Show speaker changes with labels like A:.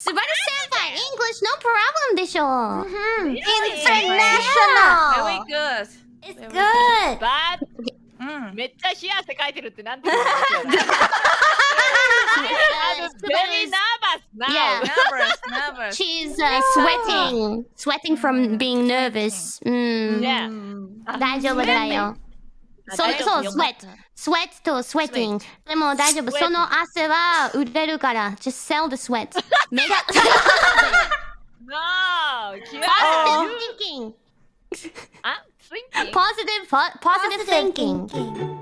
A: 스바루 senpai English no problem でしょ
B: International.
C: Very good.
B: It's good.
D: But めっちゃ幸せ書いてるってなんて言うんですよ。I'm very nervous now.
A: Yeah.
C: Nervous.
A: She's sweating from being nervous
D: ね
A: 大丈夫だよそう
D: 大丈夫よ
A: sweat と sweating でも大丈夫
D: Sweating
A: その汗は売れるから just sell the sweat Make
D: No! 違う
A: positive thinking
D: あ thinking?
A: positive thinking